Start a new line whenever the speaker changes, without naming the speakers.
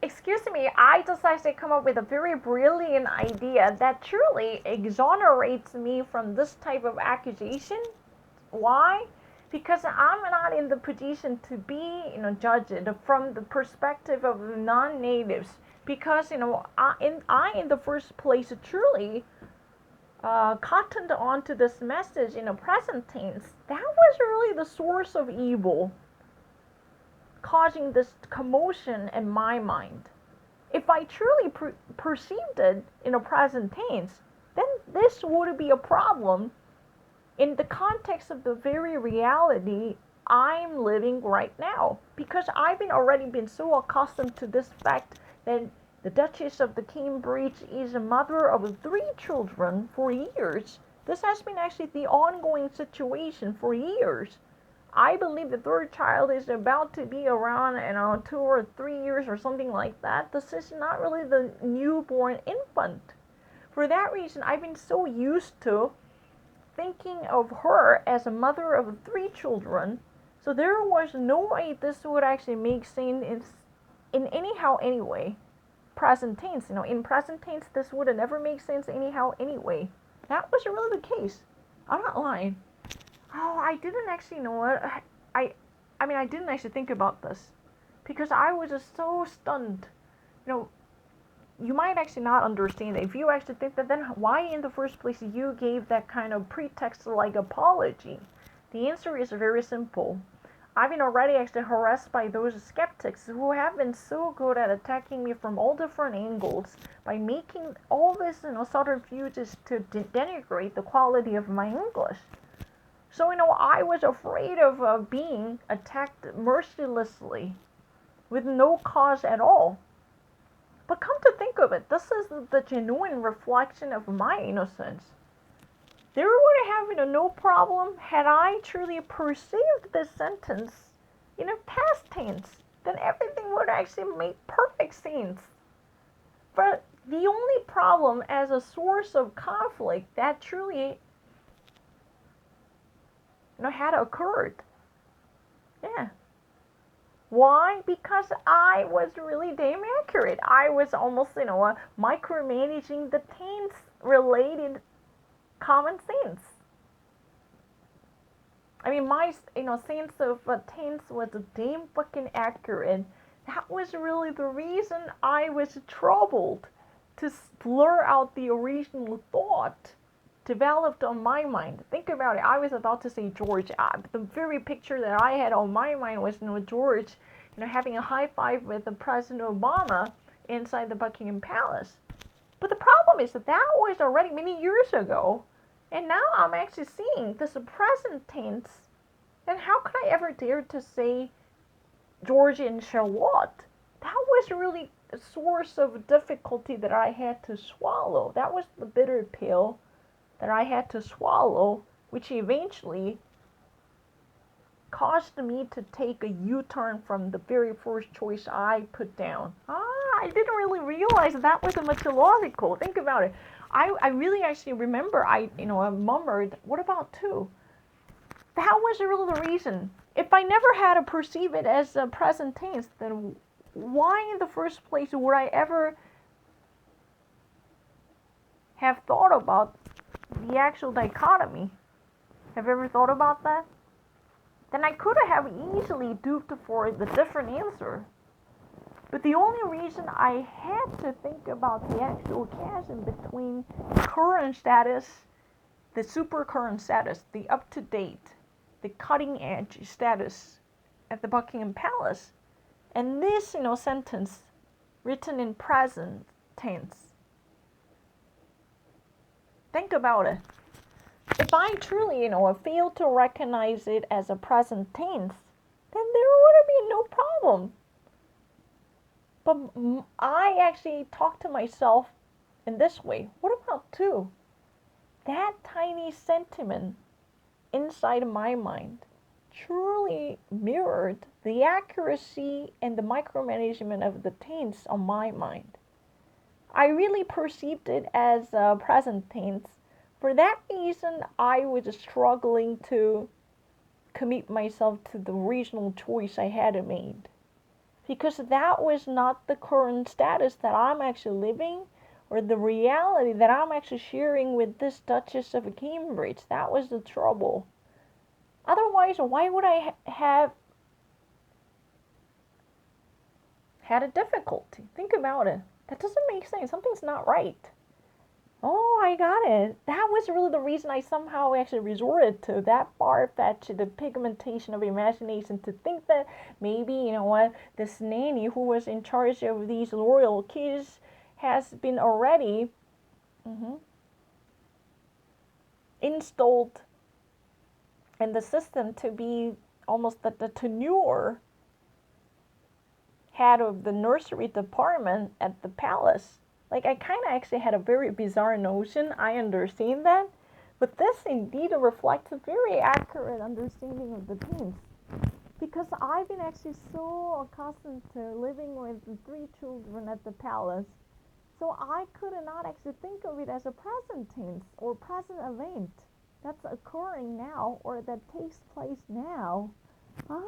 excuse me, I just actually come up with a very brilliant idea that truly exonerates me from this type of accusation. Why? Because I'm not in the position to be, judged from the perspective of non-natives. Because I in the first place truly cottoned onto this message in a present tense. That was really the source of evil, causing this commotion in my mind. If I truly perceived it in a present tense, then this would be a problem in the context of the very reality I'm living right now. Because I've already been so accustomed to this fact that the Duchess of the Cambridge is a mother of 3 children for years. This has been actually the ongoing situation for years. I believe the third child is about to be around, 2 or 3 years or something like that. This is not really the newborn infant. For that reason, I've been so used to thinking of her as a mother of 3 children. So there was no way this would actually make sense in anyhow anyway. Present tense, in present tense, this would have never make sense anyhow anyway. That was really the case. I'm not lying. Oh, I didn't actually know what I. I mean, I didn't actually think about this because I was just so stunned. You know, you might actually not understand it. If you actually think that, then why in the first place you gave that kind of pretext-like apology? The answer is very simple. I've been already actually harassed by those skeptics who have been so good at attacking me from all different angles by making all this, subterfuges to denigrate the quality of my English. So, I was afraid of being attacked mercilessly with no cause at all. But come to think of it, this is the genuine reflection of my innocence. There would have been no problem had I truly perceived this sentence in a past tense. Then everything would actually make perfect sense. But the only problem as a source of conflict that truly had occurred. Yeah. Why? Because I was really damn accurate. I was almost, micromanaging the tense related common sense. I mean, my, sense of tense was damn fucking accurate. That was really the reason I was troubled to blur out the original thought developed on my mind. Think about it. I was about to say George. The very picture that I had on my mind was, George, having a high five with President Obama inside the Buckingham Palace. But the problem is that that was already many years ago, and now I'm actually seeing this present tense. And how could I ever dare to say George and Charlotte? That was really a source of difficulty that I had to swallow. That was the bitter pill that I had to swallow, which eventually caused me to take a U-turn from the very first choice I put down. I didn't really realize that was a mythological. Think about it. I really actually remember I murmured, what about 2? That was really the reason. If I never had to perceive it as a present tense, then why in the first place would I ever have thought about the actual dichotomy? Have you ever thought about that? Then I could have easily duped for the different answer. But the only reason I had to think about the actual chasm between current status, the super current status, the up-to-date, the cutting-edge status at the Buckingham Palace, and this, sentence written in present tense. Think about it. If I truly, fail to recognize it as a present tense, then there would be no problem. But I actually talk to myself in this way. What about 2? That tiny sentiment inside my mind truly mirrored the accuracy and the micromanagement of the tense on my mind. I really perceived it as a present tense. For that reason, I was struggling to commit myself to the original choice I had made. because that was not the current status that I'm actually living, or the reality that I'm actually sharing with this Duchess of Cambridge. That was the trouble. Otherwise, why would I have had a difficulty? Think about it. That doesn't make sense. Something's not right. Oh, I got it. That was really the reason I somehow actually resorted to that far-fetched, the pigmentation of imagination, to think that maybe, you know what, this nanny who was in charge of these royal kids has been already installed in the system to be almost the tenure head of the nursery department at the palace. Like, I kind of actually had a very bizarre notion. I understand that. But this indeed reflects a very accurate understanding of the themes. Because I've been actually so accustomed to living with the three children at the palace. So I could not actually think of it as a present tense or present event that's occurring now or that takes place now. Ah.